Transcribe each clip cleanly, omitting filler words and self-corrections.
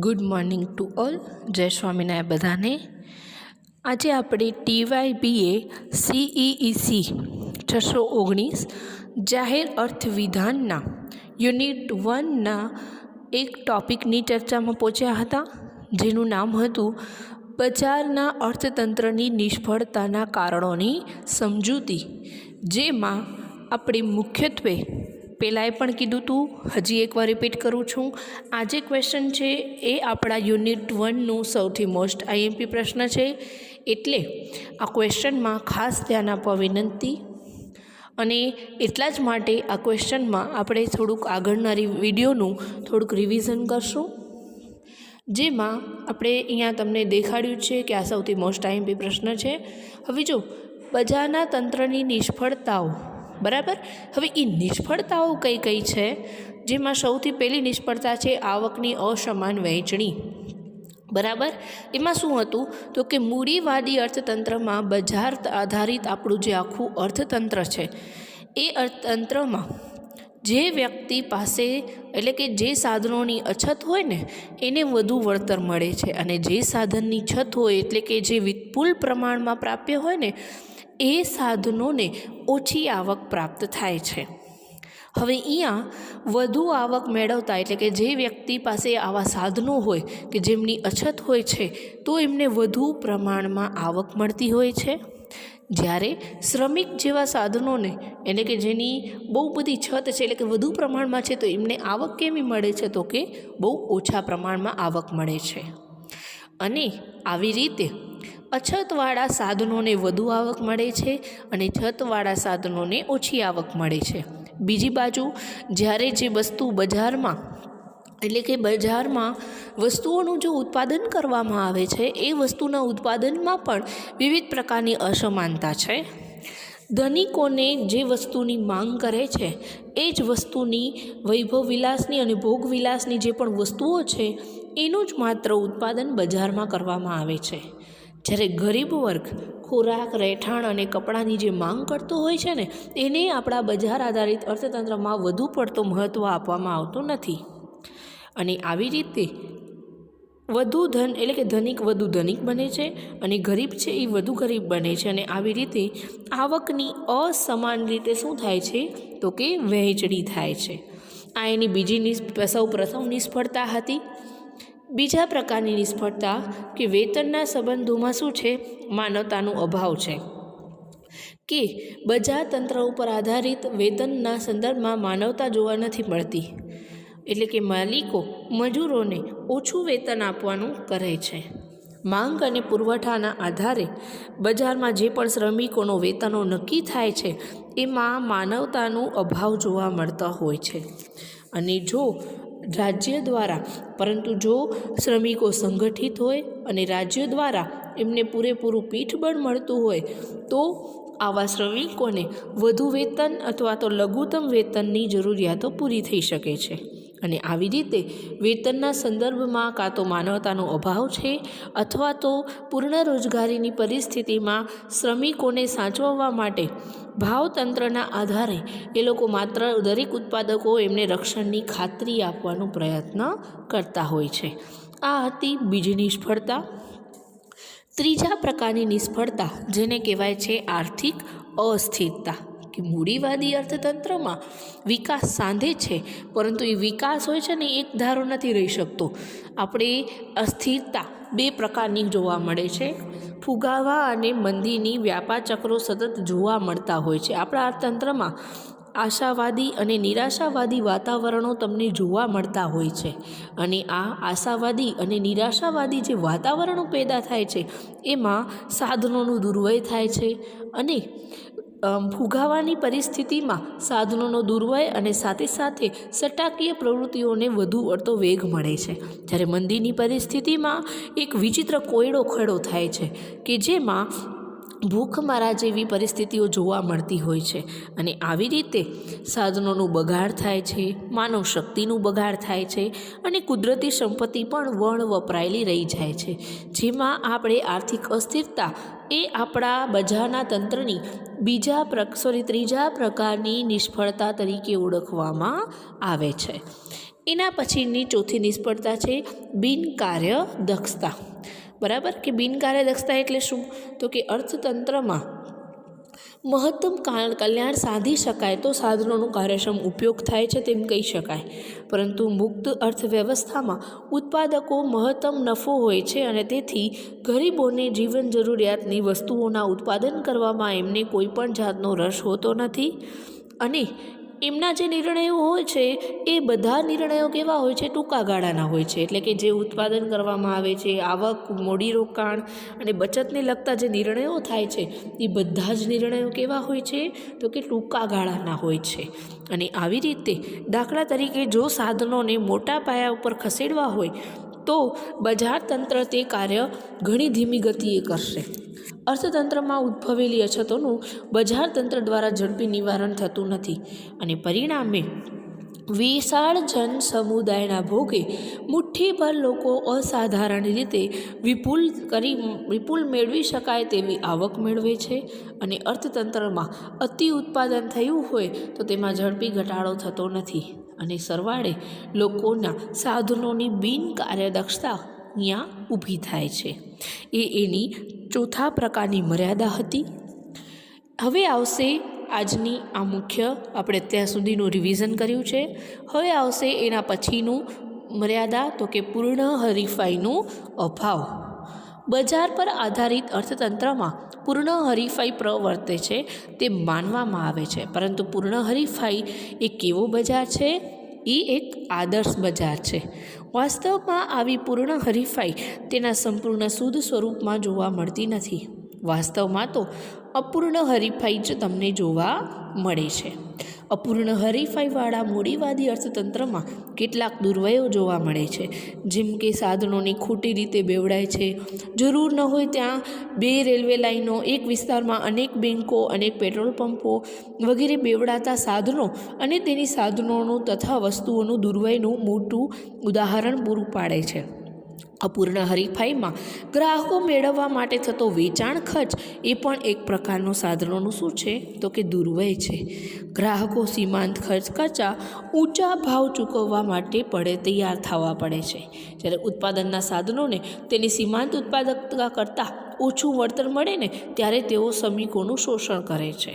Good morning to all. જય સ્વામિનારાયણ બધાને. આજે આપણે TYBA CEEC 619 જાહેર અર્થવિધાનના યુનિટ 1ના એક ટૉપિકની ચર્ચામાં પહોંચ્યા હતા, જેનું નામ હતું બજારના અર્થતંત્રની નિષ્ફળતાના કારણોની સમજૂતી. જેમાં આપણે મુખ્યત્વે પહેલાંએ પણ કીધું હતું, હજી એકવાર રિપીટ કરું છું. આજે ક્વેશ્ચન છે એ આપણા યુનિટ 1નું સૌથી મોસ્ટ IMP પ્રશ્ન છે, એટલે આ ક્વેશ્ચનમાં ખાસ ધ્યાન આપવા વિનંતી. અને એટલા જ માટે આ ક્વેશ્ચનમાં આપણે થોડુંક આગળના વિડીયોનું થોડુંક રિવિઝન કરશું. જેમાં આપણે અહીંયા તમને દેખાડ્યું છે કે આ સૌથી મોસ્ટ IMP પ્રશ્ન છે. હવે જો બજારના તંત્રની નિષ્ફળતાઓ, બરાબર. હવે એ નિષ્ફળતાઓ કઈ કઈ છે, જેમાં સૌથી પહેલી નિષ્ફળતા છે આવકની અસમાન વહેંચણી. બરાબર. એમાં શું હતું તો કે મૂડીવાદી અર્થતંત્રમાં બજાર આધારિત આપણું જે આખું અર્થતંત્ર છે, એ અર્થતંત્રમાં જે વ્યક્તિ પાસે એટલે કે જે સાધનોની અછત હોય ને એને વધુ વળતર મળે છે, અને જે સાધનની છત હોય એટલે કે જે વિપુલ પ્રમાણમાં પ્રાપ્ય હોય ને એ સાધનોને ઓછી આવક પ્રાપ્ત થાય છે. હવે અહીંયા વધુ આવક મેળવતા એટલે કે જે વ્યક્તિ પાસે આવા સાધનો હોય કે જેમની અછત હોય છે, તો એમને વધુ પ્રમાણમાં આવક મળતી હોય છે. જ્યારે શ્રમિક જેવા સાધનોને એટલે કે જેની બહુ બધી છત છે એટલે કે વધુ પ્રમાણમાં છે, તો એમને આવક કેવી મળે છે તો કે બહુ ઓછા પ્રમાણમાં આવક મળે છે. અને આવી રીતે અછતવાળા સાધનોને વધુ આવક મળે છે અને છતવાળા સાધનોને ઓછી આવક મળે છે. બીજી બાજુ જ્યારે જે વસ્તુ બજારમાં એટલે કે બજારમાં વસ્તુઓનું જો ઉત્પાદન કરવામાં આવે છે, એ વસ્તુના ઉત્પાદનમાં પણ વિવિધ પ્રકારની અસમાનતા છે. ધનિકોને જે વસ્તુની માંગ કરે છે એ જ વસ્તુની વૈભવ વિલાસની અને ભોગ વિલાસની જે પણ વસ્તુઓ છે એનું જ માત્ર ઉત્પાદન બજારમાં કરવામાં આવે છે. જ્યારે ગરીબ વર્ગ ખોરાક, રહેઠાણ અને કપડાની જે માંગ કરતો હોય છે ને એને આપણા બજાર આધારિત અર્થતંત્રમાં વધુ પડતો મહત્ત્વ આપવામાં આવતું નથી. અને આવી રીતે વધુ ધન એટલે કે ધનિક વધુ ધનિક બને છે અને ગરીબ છે એ વધુ ગરીબ બને છે. અને આવી રીતે આવકની અસમાન રીતે શું થાય છે તો કે વહેંચણી થાય છે. આ એની બીજી સૌ પ્રથમ નિષ્ફળતા હતી. બીજા પ્રકારની નિષ્ફળતા કે વેતનના સંબંધોમાં શું છે, માનવતાનો અભાવ છે. કે બજાર તંત્ર ઉપર આધારિત વેતનના સંદર્ભમાં માનવતા જોવા નથી મળતી. એટલે કે માલિકો મજૂરોને ઓછું વેતન આપવાનું કરે છે. માંગ અને પુરવઠાના આધારે બજારમાં જે પણ શ્રમિકોનો વેતનો નક્કી થાય છે, એમાં માનવતાનો અભાવ જોવા મળતા હોય છે. અને જો રાજ્ય દ્વારા પરંતુ જો શ્રમિકો સંગઠિત હોય અને રાજ્ય દ્વારા એમને પૂરેપૂરું પીઠબળ મળતું હોય, તો આવા શ્રમિકોને વધુ વેતન અથવા તો લઘુત્તમ વેતનની જરૂરિયાતો પૂરી થઈ શકે છે. અને આવી રીતે વેતનના સંદર્ભમાં કાં તો માનવતાનો અભાવ છે અથવા તો પૂર્ણ રોજગારીની પરિસ્થિતિમાં શ્રમિકોને સાચવવા માટે ભાવતંત્રના આધારે એ લોકો માત્ર દરેક ઉત્પાદકો એમને રક્ષણની ખાતરી આપવાનો પ્રયત્ન કરતા હોય છે. આ હતી બીજી નિષ્ફળતા. ત્રીજા પ્રકારની નિષ્ફળતા જેને કહેવાય છે આર્થિક અસ્થિરતા. કે મૂડીવાદી અર્થતંત્રમાં વિકાસ સાંધે છે, પરંતુ એ વિકાસ હોય છે ને એક ધારો નથી રહી શકતો. આપણે અસ્થિરતા બે પ્રકારની જોવા મળે છે. ફુગાવા અને મંદીની વ્યાપાર ચક્રો સતત જોવા મળતા હોય છે. આપણા અર્થતંત્રમાં આશાવાદી અને નિરાશાવાદી વાતાવરણો તમને જોવા મળતા હોય છે. અને આ આશાવાદી અને નિરાશાવાદી જે વાતાવરણો પેદા થાય છે, એમાં સાધનોનું દુર્વ્યય થાય છે. અને ફુગાવાની પરિસ્થિતિમાં સાધનોનો દુર્વ્યય અને સાથે સાથે સટ્ટાકીય પ્રવૃત્તિઓને વધુ પડતો વેગ મળે છે. જ્યારે મંદીની પરિસ્થિતિમાં એક વિચિત્ર કોયડો ખડો થાય છે કે જેમાં ભૂખમરા જેવી પરિસ્થિતિઓ જોવા મળતી હોય છે. અને આવી રીતે સાધનોનું બગાડ થાય છે, માનવ શક્તિનું બગાડ થાય છે અને કુદરતી સંપત્તિ પણ વણ વપરાયેલી રહી જાય છે. જેમાં આપણે આર્થિક અસ્થિરતા એ આપણા બજારના તંત્રની ત્રીજા પ્રકારની નિષ્ફળતા તરીકે ઓળખવામાં આવે છે. એના પછીની ચોથી નિષ્ફળતા છે બિનકાર્યદક્ષતા. બરાબર, કે બિનકાર્યદક્ષતા એટલે શું? તો કે અર્થતંત્રમાં મહત્તમ કલ્યાણ સાધી શકાય તો સાધનોનો કાર્યક્ષમ ઉપયોગ થાય છે તેમ કહી શકાય, પરંતુ મુક્ત અર્થવ્યવસ્થામાં ઉત્પાદકો મહત્તમ નફો હોય છે અને તેથી ગરીબોને જીવન જરૂરિયાતની વસ્તુઓના ઉત્પાદન કરવામાં એમને કોઈ પણ જાતનો રસ હોતો નથી. અને એમના જે નિર્ણયો હોય છે એ બધા નિર્ણયો કેવા હોય છે? ટૂંકા ગાળાના હોય છે. એટલે કે જે ઉત્પાદન કરવામાં આવે છે, આવક, મૂડીરોકાણ અને બચતને લગતા જે નિર્ણયો થાય છે એ બધા જ નિર્ણયો કેવા હોય છે? તો કે ટૂંકા ગાળાના હોય છે. અને આવી રીતે દાખલા તરીકે જો સાધનોને મોટા પાયા ઉપર ખસેડવા હોય તો બજાર તંત્ર તે કાર્ય ઘણી ધીમી ગતિએ કરશે. અર્થતંત્રમાં ઉદ્ભવેલી અછતોનું બજાર તંત્ર દ્વારા ઝડપી નિવારણ થતું નથી અને પરિણામે વિશાળ જન સમુદાયના ભોગે મુઠ્ઠીભર લોકો અસાધારણ રીતે વિપુલ મેળવી શકાય તેવી આવક મેળવે છે. અને અર્થતંત્રમાં અતિ ઉત્પાદન થયું હોય તો તેમાં ઝડપી ઘટાડો થતો નથી અને સરવાળે લોકોના સાધનોની બિનકાર્યદક્ષતા અહીંયા ઊભી થાય છે. એની ચોથા પ્રકારની મર્યાદા હતી. હવે આવશે આજની આ મુખ્ય, આપણે ત્યાં સુધીનું રિવિઝન કર્યું છે. હવે આવશે એના પછીનું મર્યાદા, તો કે પૂર્ણ હરીફાઈનો અભાવ. બજાર પર આધારિત અર્થતંત્રમાં પૂર્ણ હરીફાઈ પ્રવર્તે છે તે માનવામાં આવે છે, પરંતુ પૂર્ણ હરીફાઈ એ કેવો બજાર છે? એ એક આદર્શ બજાર છે. વાસ્તવમાં આવી પૂર્ણ હરીફાઈ તેના સંપૂર્ણ શુદ્ધ સ્વરૂપમાં જોવા મળતી નથી. વાસ્તવમાં તો અપૂર્ણ હરીફાઈ જ તમને જોવા મળે છે. અપૂર્ણ હરીફાઈવાળા મૂડીવાદી અર્થતંત્રમાં કેટલાક દુર્વયો જોવા મળે છે, જેમ કે સાધનોની ખોટી રીતે બેવડાય છે, જરૂર ન હોય ત્યાં 2 રેલવે લાઈનો, એક વિસ્તારમાં અનેક બેન્કો, અનેક પેટ્રોલ પંપો વગેરે બેવડાતા સાધનો અને તેની સાધનોનું તથા વસ્તુઓનું દુર્વયનું મોટું ઉદાહરણ પૂરું પાડે છે. અપૂર્ણ હરીફાઈમાં ગ્રાહકો મેળવવા માટે થતો વેચાણ ખર્ચ એ પણ એક પ્રકારનો સાધનોનું શું છે? તો કે દુર્વય છે. ગ્રાહકો સીમાંત ખર્ચ કરતાં ઊંચા ભાવ ચૂકવવા માટે તૈયાર થવા પડે છે, જ્યારે ઉત્પાદનના સાધનોને તેની સીમાંત ઉત્પાદકતા કરતાં ઓછું વળતર મળે ને ત્યારે તેઓ શ્રમિકોનું શોષણ કરે છે.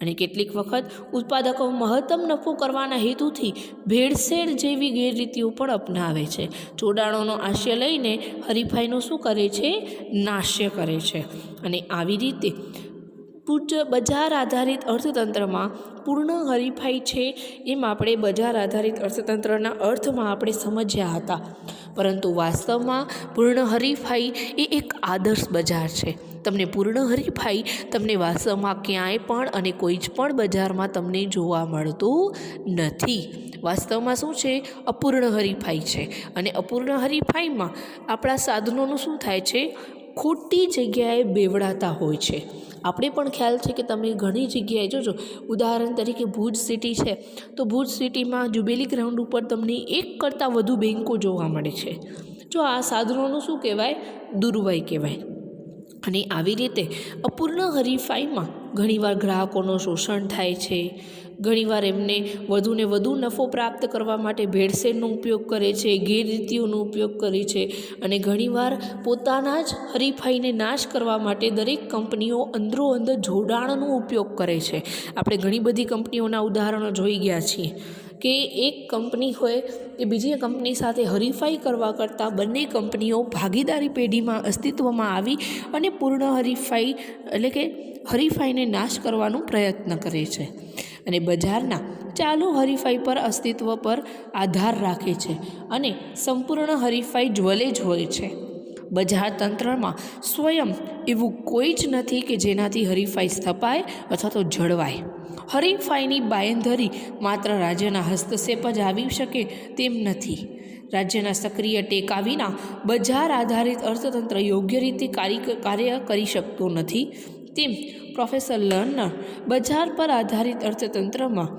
અને કેટલીક વખત ઉત્પાદકો મહત્તમ નફો કરવાના હેતુથી ભેળસેળ જેવી ગેરરીતિઓ પણ અપનાવે છે. જોડાણોનો આશ્રય લઈને હરીફાઈનો શું કરે છે? નાશ્ય કરે છે. અને આવી રીતે બજાર આધારિત અર્થતંત્રમાં પૂર્ણ હરીફાઈ છે એમ આપણે બજાર આધારિત અર્થતંત્રના અર્થમાં આપણે સમજ્યા હતા, પરંતુ વાસ્તવમાં પૂર્ણ હરીફાઈ એ એક આદર્શ બજાર છે. તમને પૂર્ણ હરીફાઈ તમને વાસ્તવમાં ક્યાંય પણ અને કોઈ જ પણ બજારમાં તમને જોવા મળતું નથી. વાસ્તવમાં શું છે? અપૂર્ણ હરીફાઈ છે. અને અપૂર્ણ હરીફાઈમાં આપણા સાધનોનું શું થાય છે? ખોટી જગ્યાએ બેવડાતા હોય છે. આપણે પણ ખ્યાલ છે કે તમે ઘણી જગ્યાએ જોજો, ઉદાહરણ તરીકે ભુજ સિટી છે તો ભુજ સિટીમાં જુબેલી ગ્રાઉન્ડ ઉપર તમને 1 કરતાં વધુ બેન્કો જોવા મળે છે. જો આ સાધનોનું શું કહેવાય? દુર્વય કહેવાય. અને આવી રીતે અપૂર્ણ હરીફાઈમાં ઘણીવાર ગ્રાહકોનું શોષણ થાય છે. ઘણીવાર એમને વધુને વધુ નફો પ્રાપ્ત કરવા માટે ભેળસેળનો ઉપયોગ કરે છે, ગેરરીતિઓનો ઉપયોગ કરે છે અને ઘણીવાર પોતાના જ હરીફાઈને નાશ કરવા માટે દરેક કંપનીઓ અંદરોઅંદર જોડાણનો ઉપયોગ કરે છે. આપણે ઘણી બધી કંપનીઓના ઉદાહરણો જોઈ ગયા છીએ કે એક કંપની હોય એ બીજી કંપની સાથે હરીફાઈ કરવા કરતાં બંને કંપનીઓ ભાગીદારી પેઢીમાં અસ્તિત્વમાં આવી અને પૂર્ણ હરીફાઈ એટલે કે હરીફાઈને નાશ કરવાનો પ્રયત્ન કરે છે અને બજારના ચાલુ હરીફાઈ પર અસ્તિત્વ પર આધાર રાખે છે અને સંપૂર્ણ હરીફાઈ જ્વલે જ હોય છે. બજાર તંત્રમાં સ્વયં એવું કોઈ જ નથી કે જેનાથી હરીફાઈ સ્થપાય અથવા તો જળવાય. હરીફાઈની બાંયધરી માત્ર રાજ્યના હસ્તક્ષેપ જ આવી શકે તેમ નથી. રાજ્યના સક્રિય ટેકા વિના બજાર આધારિત અર્થતંત્ર યોગ્ય રીતે કાર્ય કરી શકતું નથી. તેમ પ્રોફેસર લર્નર બજાર પર આધારિત અર્થતંત્રમાં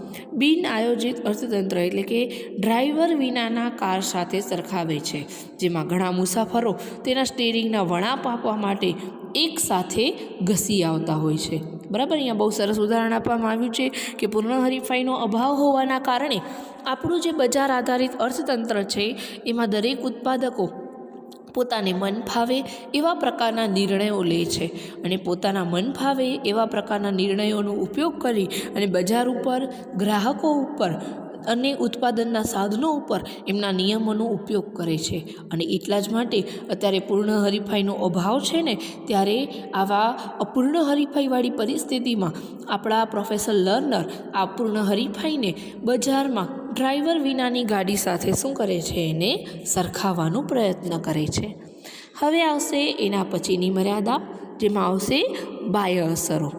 બિન આયોજિત અર્થતંત્ર એટલે કે ડ્રાઈવર વિનાના કાર સાથે સરખાવે છે, જેમાં ઘણા મુસાફરો તેના સ્ટીરિંગના વણાપ આપવા માટે એક સાથે ઘસી આવતા હોય છે. બરાબર, અહીંયા બહુ સરસ ઉદાહરણ આપવામાં આવ્યું છે કે પૂર્ણ હરીફાઈનો અભાવ હોવાના કારણે આપણું જે બજાર આધારિત અર્થતંત્ર છે એમાં દરેક ઉત્પાદકો પોતાને મન ફાવે એવા પ્રકારના નિર્ણયો લે છે અને પોતાના મન ફાવે એવા પ્રકારના નિર્ણયોનો ઉપયોગ કરી અને બજાર ઉપર, ગ્રાહકો ઉપર અને ઉત્પાદનના સાધનો ઉપર એમના નિયમોનો ઉપયોગ કરે છે. અને એટલા જ માટે અત્યારે પૂર્ણ હરીફાઈનો અભાવ છે ને, ત્યારે આવા અપૂર્ણ હરીફાઈવાળી પરિસ્થિતિમાં આપણા પ્રોફેસર લર્નર આ પૂર્ણ હરીફાઈને બજારમાં ડ્રાઈવર વિનાની ગાડી સાથે શું કરે છે, એને સરખાવવાનો પ્રયત્ન કરે છે. હવે આવશે એના પછીની મર્યાદા, જેમાં આવશે બાહ્ય અસરો,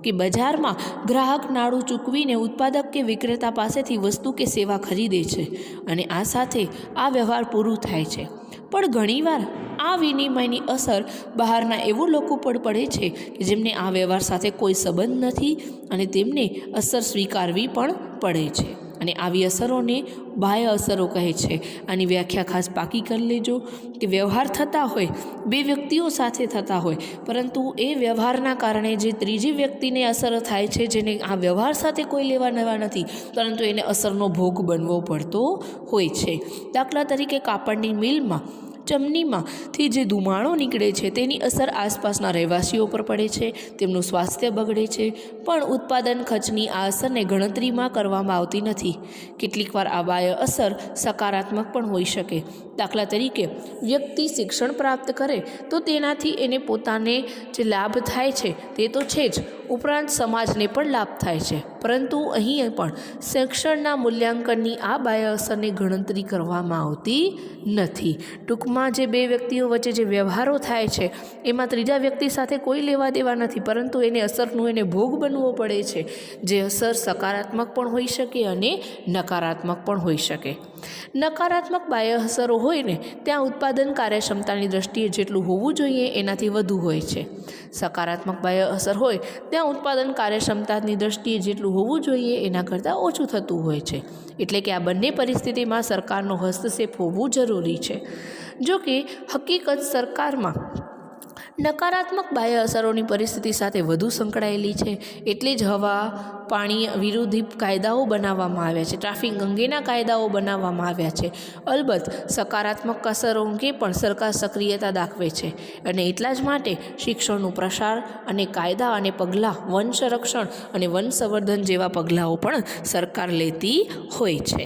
કે બજારમાં ગ્રાહક નાણું ચૂકવીને ઉત્પાદક કે વિક્રેતા પાસેથી વસ્તુ કે સેવા ખરીદે છે અને આ સાથે આ વ્યવહાર પૂરું થાય છે. પણ ઘણીવાર આ વિનિમયની અસર બહારના એવો લોકો પર પડે છે કે જેમને આ વ્યવહાર સાથે કોઈ સંબંધ નથી અને તેમને અસર સ્વીકારવી પણ પડે છે. અને આવી અસરોને બાહ્ય અસરો કહે છે. આની વ્યાખ્યા ખાસ પાકી કરી લેજો કે વ્યવહાર થતા હોય, બે વ્યક્તિઓ સાથે થતા હોય, પરંતુ એ વ્યવહારના કારણે જે ત્રીજી વ્યક્તિને અસર થાય છે, જેને આ વ્યવહાર સાથે કોઈ લેવા દેવા નથી, પરંતુ એને અસરનો ભોગ બનવો પડતો હોય છે. દાખલા તરીકે કાપડની મિલમાં ચમનીમાંથી જે ધુમાડો નીકળે છે તેની અસર આસપાસના રહેવાસીઓ પર પડે છે, તેમનું સ્વાસ્થ્ય બગડે છે, પણ ઉત્પાદન ખર્ચની આ અસરને ગણતરીમાં કરવામાં આવતી નથી. કેટલીકવાર આ બાહ્ય અસર સકારાત્મક પણ હોઈ શકે. દાખલા તરીકે વ્યક્તિ શિક્ષણ પ્રાપ્ત કરે તો તેનાથી એને પોતાને જે લાભ થાય છે તે તો છે જ, ઉપરાંત સમાજને પણ લાભ થાય છે. પરંતુ અહીં પણ શિક્ષણના મૂલ્યાંકનની આ બાહ્ય અસરને ગણતરી કરવામાં આવતી નથી. ટૂંકમાં જે બે વ્યક્તિઓ વચ્ચે જે વ્યવહારો થાય છે એમાં ત્રીજા વ્યક્તિ સાથે કોઈ લેવા દેવા નથી, પરંતુ એને અસરનું એને ભોગ બનવો પડે છે, જે અસર સકારાત્મક પણ હોઈ શકે અને નકારાત્મક પણ હોઈ શકે. નકારાત્મક બાહ્ય અસરો હોય ને ત્યાં ઉત્પાદન કાર્યક્ષમતાની દ્રષ્ટિએ જેટલું હોવું જોઈએ એનાથી વધુ હોય છે. સકારાત્મક બાહ્ય અસર હોય ત્યાં ઉત્પાદન કાર્યક્ષમતાની દ્રષ્ટિએ જેટલું હોવું જોઈએ એના કરતાં ઓછું થતું હોય છે. એટલે કે આ બંને પરિસ્થિતિમાં સરકારનો હસ્તક્ષેપ હોવું જરૂરી છે. જો કે હકીકત સરકારમાં નકારાત્મક બાહ્ય અસરોની પરિસ્થિતિ સાથે વધુ સંકળાયેલી છે. એટલે જ હવા, પાણી વિરોધી કાયદાઓ બનાવવામાં આવ્યા છે, ટ્રાફિક અંગેના કાયદાઓ બનાવવામાં આવ્યા છે. અલબત્ત સકારાત્મક અસરો અંગે પણ સરકાર સક્રિયતા દાખવે છે અને એટલા જ માટે શિક્ષણનું પ્રસાર અને કાયદા અને પગલાં, વન સંરક્ષણ અને વન સંવર્ધન જેવા પગલાંઓ પણ સરકાર લેતી હોય છે.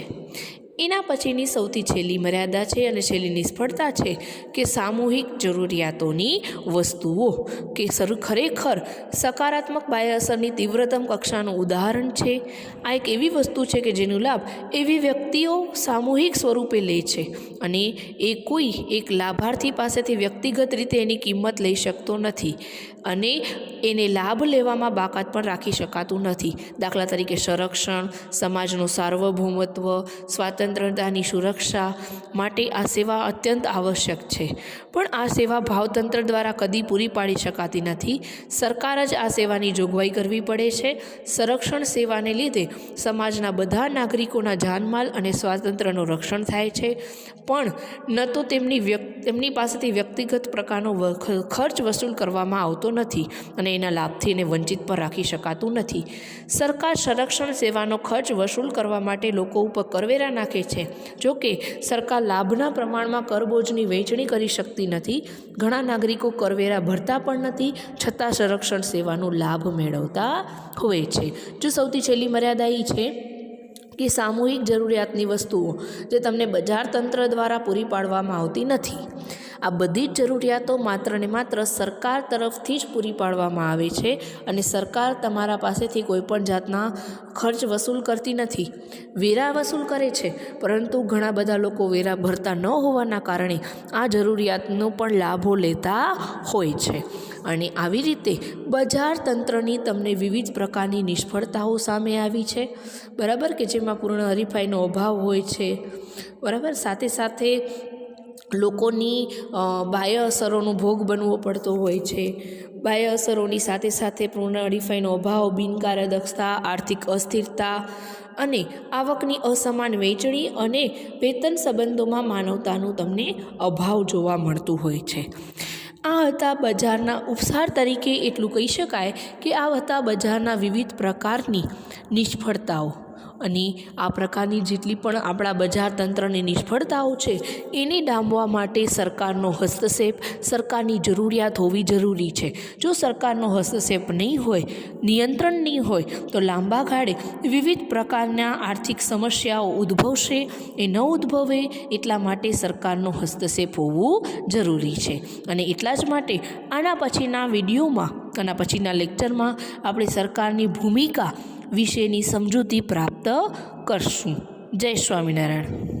એના પછીની સૌથી છેલ્લી મર્યાદા છે અને છેલ્લી નિષ્ફળતા છે કે સામૂહિક જરૂરિયાતોની વસ્તુઓ, કે ખરેખર સકારાત્મક બાહ્ય અસરની તીવ્રતમ કક્ષાનું ઉદાહરણ છે. આ એક એવી વસ્તુ છે કે જેનો લાભ એવી વ્યક્તિઓ સામૂહિક સ્વરૂપે લે છે અને એ કોઈ એક લાભાર્થી પાસેથી વ્યક્તિગત રીતે એની કિંમત લઈ શકતો નથી અને એને લાભ લેવામાં બાકાત પણ રાખી શકાતું નથી. દાખલા તરીકે સંરક્ષણ, સમાજનું સાર્વભૌમત્વ, સ્વાતંત્ર્યતાની સુરક્ષા માટે આ સેવા અત્યંત આવશ્યક છે. પણ આ સેવા ભાવતંત્ર દ્વારા કદી પૂરી પાડી શકાતી નથી. સરકાર જ આ સેવાની જોગવાઈ કરવી પડે છે. સંરક્ષણ સેવાને લીધે સમાજના બધા નાગરિકોના જાનમાલ અને સ્વાતંત્ર્યનું રક્ષણ થાય છે, પણ ન તો તેમની પાસેથી વ્યક્તિગત પ્રકારનો ખર્ચ વસૂલ કરવામાં આવતો નથી અને એના લાભથી એને વંચિત પણ રાખી શકાતું નથી. સરકાર સંરક્ષણ સેવાનો ખર્ચ વસૂલ કરવા માટે લોકો ઉપર કરવેરા નાખે છે. જોકે સરકાર લાભના પ્રમાણમાં કરબોજની વહેંચણી કરી શકતી નથી. ઘણા નાગરિકો કરવેરા ભરતા પણ નથી, છતાં સંરક્ષણ સેવાનો લાભ મેળવતા હોય છે. જો સૌથી છેલ્લી મર્યાદા એ છે કે સામૂહિક જરૂરિયાતની વસ્તુઓ જે તમને બજાર તંત્ર દ્વારા પૂરી પાડવામાં આવતી નથી. આ બધી જ જરૂરિયાતો માત્ર ને માત્ર સરકાર તરફથી જ પૂરી પાડવામાં આવે છે અને સરકાર તમારા પાસેથી કોઈપણ જાતના ખર્ચ વસૂલ કરતી નથી. વેરા વસૂલ કરે છે, પરંતુ ઘણા બધા લોકો વેરા ભરતા ન હોવાના કારણે આ જરૂરિયાતનો પણ લાભો લેતા હોય છે. અને આવી રીતે બજાર તંત્રની તમને વિવિધ પ્રકારની નિષ્ફળતાઓ સામે આવી છે, બરાબર, કે જેમાં પૂર્ણ હરીફાઈનો અભાવ હોય છે, બરાબર. સાથે સાથે લોકોની બાહ્ય અસરોનો ભોગ બનવો પડતો હોય છે. બાહ્ય અસરોની સાથે સાથે પૂર્ણ હરીફાઈનો અભાવ, બિનકાર્યદક્ષતા, આર્થિક અસ્થિરતા અને આવકની અસમાન વહેંચણી અને વેતન સંબંધોમાં માનવતાનું તમને અભાવ જોવા મળતું હોય છે. આ હતા બજારના ઉપસાર તરીકે એટલું કહી શકાય કે આ હતા બજારના વિવિધ પ્રકારની નિષ્ફળતાઓ. અને આ પ્રકારની જેટલી પણ આપણા બજાર તંત્રની નિષ્ફળતાઓ છે એને ડામવા માટે સરકારનો હસ્તક્ષેપ, સરકારની જરૂરિયાત હોવી જરૂરી છે. જો સરકારનો હસ્તક્ષેપ નહીં હોય, નિયંત્રણ નહીં હોય, તો લાંબા ગાળે વિવિધ પ્રકારના આર્થિક સમસ્યાઓ ઉદ્ભવશે. એ ન ઉદ્ભવે એટલા માટે સરકારનો હસ્તક્ષેપ હોવું જરૂરી છે. અને એટલા જ માટે આના પછીના વિડીયોમાં, આના પછીના લેક્ચરમાં આપણે સરકારની ભૂમિકા વિશેની સમજૂતી પ્રાપ્ત કરશું. જય સ્વામિનારાયણ.